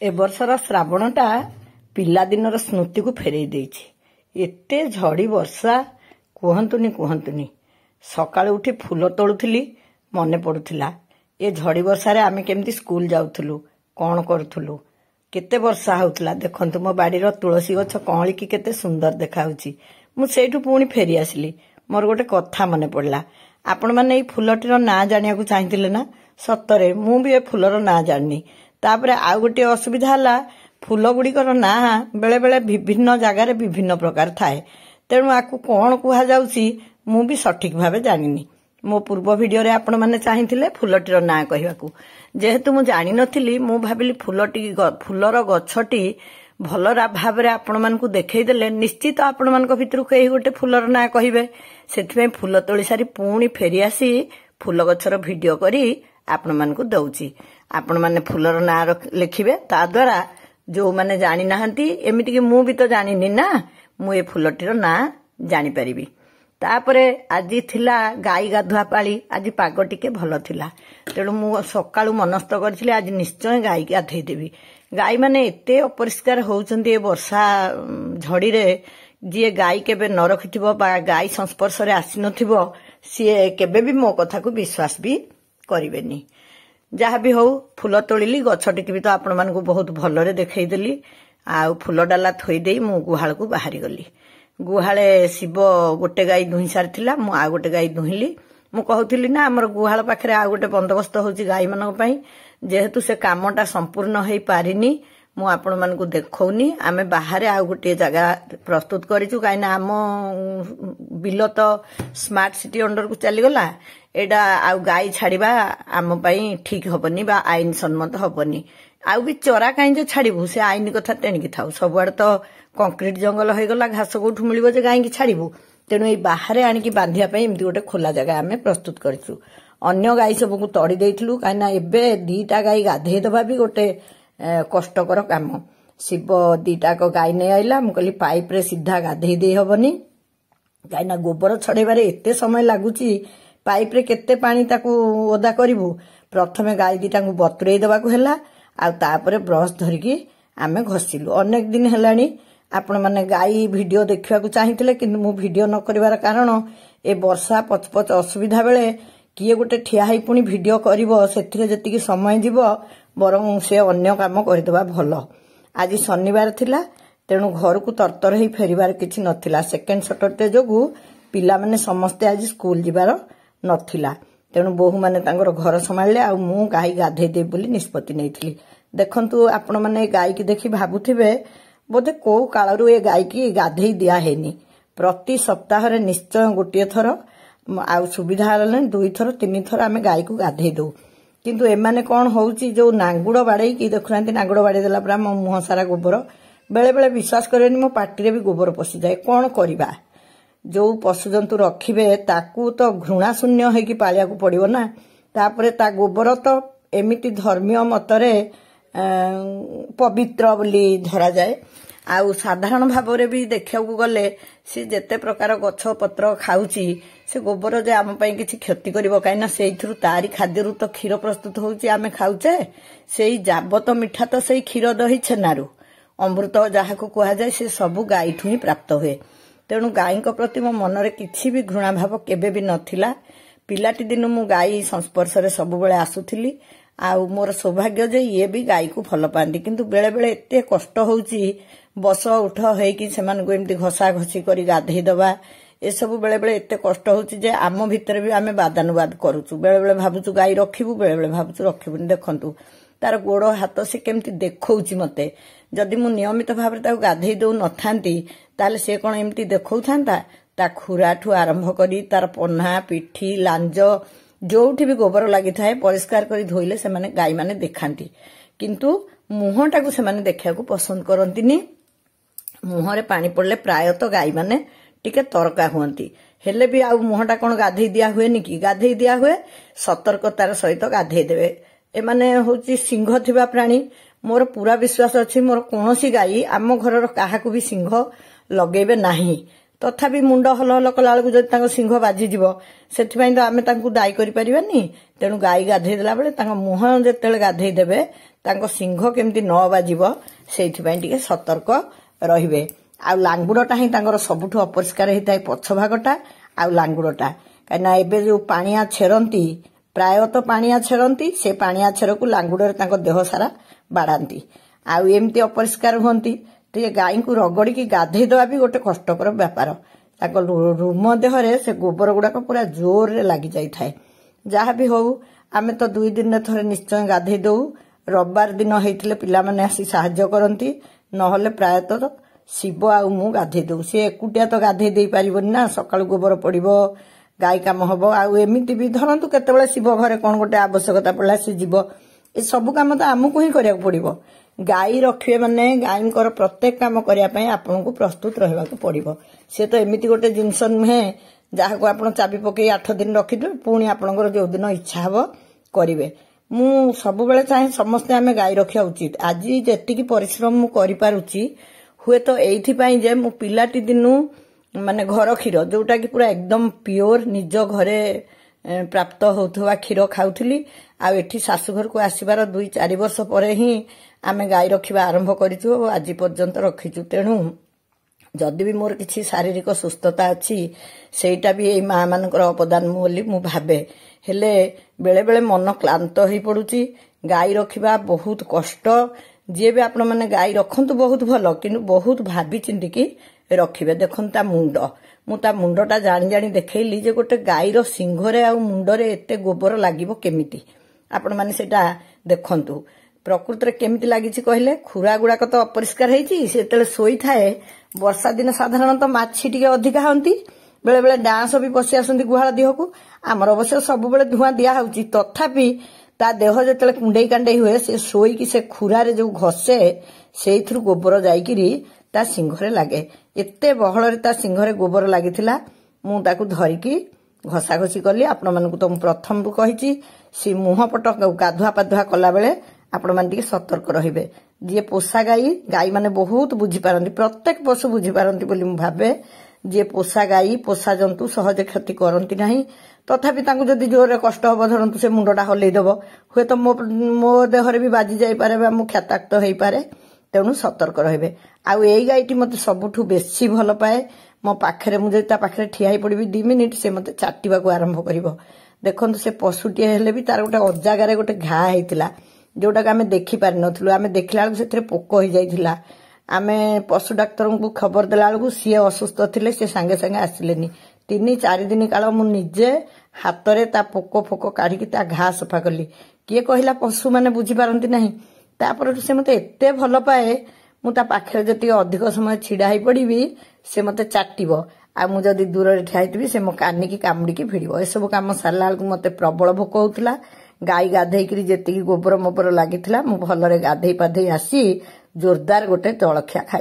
ए वर्षर श्रावणटा पिलादिनर स्मृति को फेरई देइछि। एते झड़ी वर्षा कहतुनी सकाळ उठी फूल तोलुथिली मने पडुथिला ए झड़ी वर्षा रे आमे केमती स्कूल जाउथुलु कोन करथुलु केते वर्षा होउतला। देखंतु मो बाड़ीर तुलसी गछ कळी की केते सुंदर देखाउछि। मु सेठु पुणी फेरी आसिली। मोर गोटे कथा मने पड़ला। आपण माने ए फूलटीर ना जानिया को चाहिथिले ना? सत्तरे मु भी ए फूलर ना जानि। तापरे आ गोटे असुविधा हला फूल गुड़िकर ना बेले बेले विभिन्न जगार विभिन्न प्रकार थाए। तेणु आकु कौन कुहा जाउछि मु भी सठिक भावे जानिनी। मो पूर्व वीडियो रे आपण माने चाहिथिले फूलटीर ना कहिबाकू। जेहेतु मु जानि नथिली मु भाबिली फूलर गछटी भल भाव आपण मानकु देखै देले निश्चित आपण मानक भितरु केही गोटे फूलर ना कहिबे। सेथिमे फूल तोली सारी पुणी फेरी आसी फूल गछर वीडियो करी आपण मानकु दउछि। आपण माने फूलर ना लिखिबे ता द्वारा जो माने जानि नाहंती एमिति कि मु भी तो जानिनी ना मु ए फूलटीर ना जानि परिबी। तापरे आज थिला गाई गाधुआ पाली। आज पाग टिके भल थिला तेणु मु सकाळु मनस्थ करथिले आज निश्चय गाई गाधेई देबी। गाई माने एते अपरिष्कार होउचंदी ए वर्षा झड़ी रे। जी गाई केबे न रखिथिबो बा गाई संस्पर्श रे आसी नथिबो सी केबे भी मो कथा को विश्वास भी करिवेनी। जहा भी हो फूल तोलिली गछटिक भी तो आपण मानकु बहुत भलरे देखै देली। आ फूल डाला थोई देई मु गुहाल को बाहरी गली। गुहाले शिव गोटे गाई दुही सारथिला मु आ गोटे गाई दुहिली। मु कहउथिली ना हमर गुहाल पाखरे आ गोटे बंदोबस्त होची गाई मानक पई। जेहेतु से कामटा संपूर्ण होई पारिनी मु आपण मानकु देखौनी। आमे बाहरे आ गोटे जगह प्रस्तुत करिचु काइना आम बिल तो स्मार्ट सिटी अंडर को चली गला। एडा आ गाई छाड़ीबा आम पई ठीक हबनी बा आईन सम्मत हबनी। आउ भी चरा काई जो छाड़ीबू से आईन कथा तेणिकी थाउ। सबुआड़े तो कंक्रीट जंगल हो गला घास कोठु मिलिबो जे गाई की छाड़ीबू। तेणु ए बाहरे आनिकी बांधिया पई एमती गोटे खोला जगह आमे प्रस्तुत करिचु। अन्य गाई सबको तड़ी देइथिलु काइना एबे दीटा गाई गाधेई दबा भी गोटे कष्टकर काम। शिव दीटा को गाई नै आइला मु कहली पाइप रे सीधा गाधेई देई हबनी काइना गोबर छड़ेबारे एते समय लागुची। पाइप रे केते पानी ताकू ओदा करिवु। प्रथमे गाई दीटा को बतुरेई दबाकू हेला आ तापरे ब्रश धरिकी आमे घसिलु। अनेक दिन हेलानी आपण माने गाई वीडियो देखिवा को चाहिथिले किंतु मु वीडियो न करिवार कारण ए वर्षा पचपच असुविधा बेले किए गोटे ठिया हेई पुणी वीडियो करिवो सेथिरे जतिकी समय जीवो बरं से अन्य काम करदेबा भल। आज शनिवार थिला तेणु घर को तरतर हेई फेरिबार किछि नथिला। सेकेंड सैटरडे जोगु पिला माने समस्ते आज स्कूल जिबार नथिला। तेणु बोहू माने तांगर घर संभाळले आ मु गाई गाधेई दे बोली निष्पत्ति नेइथिली। देखंतु आपण माने गाई की देखि भाबुथिबे बोधे को काळरू ए गाई की गाधेई दिया हेनी। प्रति सप्ताह रे निश्चय गोटे थर आ सुविधा हले 2 थर 3 थर आमे गाई को गाधेई दउ। किंतु एमाने कोन होउची जो नांगुड़ बाड़े की देखुनांती नांगुड़ बाड़े देला पुरा मो मुह सारा गोबर। बेले बेले विश्वास करेनी मो पाटी रे भी गोबर पसी जाए। कोन करिबा जो पशुजंतु रखिबे ताकू तो घृणा शून्य होइकी पालिया को पड़िबो ना। तापरे ता गोबर तो एमिति धर्मीय मतरे पवित्र बोली धरा जाए। आउ साधारण भाव रे भी देखिया को गले से जेते प्रकार गछ पत्र खाउची से गोबर जे आम पई किछि क्षति करिवो काइना सेइथरु तारी खाद्य रु तो क्षीर प्रस्तुत होउची आमे खाउचे। सेई जाबत मिठा तो सेई क्षीर दही छेनारू अमृत जहा को कहा जाए से सबु गाई ठु ही प्राप्त हुए। तेणु गाई को प्रति मो मनरे किछि भी घृणा भाव केबे भी नथिला। पिलाटी दिन मु गाई संस्पर्श रे सब बेले आसुथिली। आउ मोर सौभाग्य जे ये भी गाई को भल पांती। किंतु बेले बेले एते कष्ट होउची बस उठ हेकी सेमान को एमती घसा घसी करी गाधेई दबा ए सब बेले बेले एते कष्ट होउची जे आम भितर भी आमे बादानुवाद करूचु। बेले बेले भाबुचु गाई रखिबु बेले बेले भाबुचु रखिबुनी। देखंतु तार गोड़ हाथ से केमती देखौची मते। जदि मु नियमित भाव रे ताकू गाधेई दउ नथांती ताले से कोन एमती देखौथांता। ता खुराठू आरंभ करी तार पन्हा पिठी लांज जोठी भी गोबर लागि थाए परिष्कार करी धोइले से माने गाई माने देखांती। किंतु मुहटा को से माने देखिया को पसंद करंतीनी। मुहरे पानी पड़ले प्राय तो गाई माने टिके तरका हुअंती। हेले भी आ मुहटा कोन गाधेई दिया हुए नि कि गाधेई दिया हुए सतर्कतार सहित गाधेई देबे। ए माने होची सिंह थिबा प्राणी। मोर पूरा विश्वास अछि मोर कोनोसी गाई आम घरर काहाकू भी सिंह लगेबे नाही। तथापि मुंड हल हल कला बेलू जब तक सिंह बाजिଯିव से आम दायी कर तेणु गाई गाधे देला बेले मुह जिते गाधे देवे ତାଙ୍କ ସିଂହ କେମିତି ନ ବାଜିବ ସେଇଥିପାଇଁ ଟିକେ ସତର୍କ ରହିବେ। ଆଉ ଲାଙ୍ଗୁଡ଼ଟା ହିଁ ତାଙ୍କର ସବୁଠୁ ଅପରିଷ୍କାର ହେଇଥାଏ, ପଛ ଭାଗଟା ଆଉ ଲାଙ୍ଗୁଡ଼ଟା। କାହିଁକିନା ଏବେ ଯୋଉ ପାଣିଆ ଛେରନ୍ତି, ପ୍ରାୟତଃ ପାଣିଆ ଛେରନ୍ତି, ସେ ପାଣିଆ ଛେରକୁ ଲାଙ୍ଗୁଡ଼ରେ ତାଙ୍କ ଦେହ ସାରା ବାଡ଼ାନ୍ତି। ଆଉ ଏମିତି ଅପରିଷ୍କାର ହୁଅନ୍ତି। ଟିକେ ଗାଈଙ୍କୁ ରଗଡ଼ିକି ଗାଧେଇ ଦେବା ବି ଗୋଟେ କଷ୍ଟକର ବ୍ୟାପାର। ତାଙ୍କ ରୁମ ଦେହରେ ସେ ଗୋବର ଗୁଡ଼ାକ ପୁରା ଜୋରରେ ଲାଗି ଯାଇଥାଏ। ଯାହା ବି ହଉ ଆମେ ତ 2 ଦିନରେ ଥରେ ନିଶ୍ଚୟ ଗାଧେଇ ଦଉ। ରବିବାର ଦିନ ହେଇଥିଲେ ପିଲାମାନେ ଆସି ସାହାଯ୍ୟ କରନ୍ତି, ନହେଲେ ପ୍ରାୟତଃ ଶିବ ଆଉ ମୁଁ ଗାଧେଇ ଦଉ। ସେ ଏକୁଟିଆ ତ ଗାଧେଇ ଦେଇ ପାରିବନି ନା, ସକାଳୁ ଗୋବର ପଡ଼ିବ, ଗାଈ କାମ ହବ। ଆଉ ଏମିତି ବି ଧରନ୍ତୁ କେତେବେଳେ ଶିବ ଘରେ କ'ଣ ଗୋଟେ ଆବଶ୍ୟକତା ପଡ଼ିଲା ସେ ଯିବ, ଏ ସବୁ କାମ ତ ଆମକୁ ହିଁ କରିବାକୁ ପଡ଼ିବ। ଗାଈ ରଖିବେ ମାନେ ଗାଈଙ୍କର ପ୍ରତ୍ୟେକ କାମ କରିବା ପାଇଁ ଆପଣଙ୍କୁ ପ୍ରସ୍ତୁତ ରହିବାକୁ ପଡ଼ିବ। ସେ ତ ଏମିତି ଗୋଟେ ଜିନିଷ ନୁହେଁ ଯାହାକୁ ଆପଣ ଚାବି ପକେଇ 8 ଦିନ ରଖିଦେବେ, ପୁଣି ଆପଣଙ୍କର ଯୋଉଦିନ ଇଚ୍ଛା ହବ କରିବେ। ମୁଁ ସବୁବେଳେ ଚାହେଁ ସମସ୍ତେ ଆମେ ଗାଈ ରଖିବା ଉଚିତ। ଆଜି ଯେତିକି ପରିଶ୍ରମ ମୁଁ କରିପାରୁଛି ହୁଏତ ଏଇଥିପାଇଁ ଯେ ମୁଁ ପିଲାଟି ଦିନୁ ମାନେ ଘର କ୍ଷୀର ଯୋଉଟା କି ପୁରା ଏକଦମ ପିଓର ନିଜ ଘରେ ପ୍ରାପ୍ତ ହେଉଥିବା କ୍ଷୀର ଖାଉଥିଲି। ଆଉ ଏଠି ଶାଶୁଘରକୁ ଆସିବାର 2-4 ବର୍ଷ ପରେ ହିଁ ଆମେ ଗାଈ ରଖିବା ଆରମ୍ଭ କରିଛୁ ଓ ଆଜି ପର୍ଯ୍ୟନ୍ତ ରଖିଛୁ। ତେଣୁ ଯଦି ବି ମୋର କିଛି ଶାରୀରିକ ସୁସ୍ଥତା ଅଛି ସେଇଟା ବି ଏଇ ମା ମାନଙ୍କର ଅବଦାନ ବୋଲି ମୁଁ ଭାବେ। ହେଲେ ବେଳେ ବେଳେ ମନ କ୍ଳାନ୍ତ ହେଇପଡୁଛି। ଗାଈ ରଖିବା ବହୁତ କଷ୍ଟ। ଯିଏ ବି ଆପଣ ମାନେ ଗାଈ ରଖନ୍ତୁ ବହୁତ ଭଲ, କିନ୍ତୁ ବହୁତ ଭାବି ଚିନ୍ତିକି ରଖିବେ। ଦେଖନ୍ତୁ ତା ମୁଣ୍ଡ, ମୁଁ ତା ମୁଣ୍ଡଟା ଜାଣି ଜାଣି ଦେଖେଇଲି ଯେ ଗୋଟେ ଗାଈର ସିଂହରେ ଆଉ ମୁଣ୍ଡରେ ଏତେ ଗୋବର ଲାଗିବ କେମିତି। ଆପଣ ମାନେ ସେଇଟା ଦେଖନ୍ତୁ ପ୍ରକୃତରେ କେମିତି ଲାଗିଛି କହିଲେ। ଖୁରା ଗୁଡାକ ତ ଅପରିଷ୍କାର ହେଇଛି। ସେ ଯେତେବେଳେ ଶୋଇଥାଏ, ବର୍ଷା ଦିନ ସାଧାରଣତଃ ମାଛି ଟିକେ ଅଧିକା ହନ୍ତି, ବେଳେ ବେଳେ ଡାଁସ ବି ପଶି ଆସନ୍ତି ଗୁହାଳ ଦେହକୁ। ଆମର ଅବଶ୍ୟ ସବୁବେଳେ ଧୂଆଁ ଦିଆ ହଉଛି, ତଥାପି ତା ଦେହ ଯେତେବେଳେ କୁଣ୍ଡେଇ କାଣ୍ଡେଇ ହୁଏ, ସେ ଶୋଇକି ସେ ଖୁରାରେ ଯୋଉ ଘଷେ ସେଇଥିରୁ ଗୋବର ଯାଇକିରି ତା ସିଂହରେ ଲାଗେ। ଏତେ ବହଳରେ ତା ସିଂହରେ ଗୋବର ଲାଗିଥିଲା। ମୁଁ ତାକୁ ଧରିକି ଘଷାଘଷି କଲି। ଆପଣମାନଙ୍କୁ ତ ମୁଁ ପ୍ରଥମରୁ କହିଛି, ସେ ମୁହଁ ପଟ ଗାଧୁଆ ପାଧୁଆ କଲାବେଳେ ଆପଣମାନେ ଟିକେ ସତର୍କ ରହିବେ। ଯିଏ ପୋଷା ଗାଈ ମାନେ ବହୁତ ବୁଝିପାରନ୍ତି, ପ୍ରତ୍ୟେକ ପଶୁ ବୁଝିପାରନ୍ତି ବୋଲି ମୁଁ ଭାବେ। ଯିଏ ପୋଷା ଗାଈ, ପୋଷା ଜନ୍ତୁ ସହଜେ କ୍ଷତି କରନ୍ତି ନାହିଁ। ତଥାପି ତାଙ୍କୁ ଯଦି ଜୋରରେ କଷ୍ଟ ହବ, ଧରନ୍ତୁ ସେ ମୁଣ୍ଡଟା ହଲେଇ ଦେବ, ହୁଏତ ମୋ ଦେହରେ ବି ବାଜି ଯାଇପାରେ ବା ମୁଁ କ୍ଷତାକ୍ତ ହେଇପାରେ। ତେଣୁ ସତର୍କ ରହିବେ। ଆଉ ଏଇ ଗାଈଟି ମୋତେ ସବୁଠୁ ବେଶୀ ଭଲ ପାଏ। ମୋ ପାଖରେ ମୁଁ ଯଦି ତା ପାଖରେ ଠିଆ ହେଇ ପଡ଼ିବି 2 ମିନିଟ୍, ସେ ମୋତେ ଚାଟିବାକୁ ଆରମ୍ଭ କରିବ। ଦେଖନ୍ତୁ ସେ ପଶୁଟିଏ ହେଲେ ବି ତାର ଗୋଟେ ଅଜାଗାରେ ଗୋଟେ ଘା ହେଇଥିଲା, ଯୋଉଟାକୁ ଆମେ ଦେଖିପାରିନଥିଲୁ। ଆମେ ଦେଖିଲା ବେଳକୁ ସେଥିରେ ପୋକ ହେଇଯାଇଥିଲା। ଆମେ ପଶୁ ଡାକ୍ତରଙ୍କୁ ଖବର ଦେଲା ବେଳକୁ ସିଏ ଅସୁସ୍ଥ ଥିଲେ, ସେ ସାଙ୍ଗେ ସାଙ୍ଗେ ଆସିଲେନି। 3-4 ଦିନ କାଳ ମୁଁ ନିଜେ ହାତରେ ତା ପୋକ ଫୋକ କାଢିକି ତା ଘା ସଫା କଲି। କିଏ କହିଲା ପଶୁ ମାନେ ବୁଝିପାରନ୍ତି ନାହିଁ। ତାପରଠୁ ସେ ମୋତେ ଏତେ ଭଲ ପାଏ, ମୁଁ ତା ପାଖରେ ଯେତିକି ଅଧିକ ସମୟ ଛିଡା ହେଇ ପଡିବି ସେ ମୋତେ ଚାଟିବ। ଆଉ ମୁଁ ଯଦି ଦୂରରେ ଠିଆ ହେଇଥିବି ସେ ମୋ କାନିକି କାମୁଡିକି ଭିଡିବ। ଏସବୁ କାମ ସାରିଲା ବେଳକୁ ମୋତେ ପ୍ରବଳ ଭୋକ ହଉଥିଲା। ଗାଈ ଗାଧେଇକିରି ଯେତିକି ଗୋବର ମୋବର ଲାଗିଥିଲା, ମୁଁ ଭଲରେ ଗାଧେଇ ପାଧେଇ ଆସି ଜୋରଦାର ଗୋଟେ ଜଳଖିଆ ଖାଇ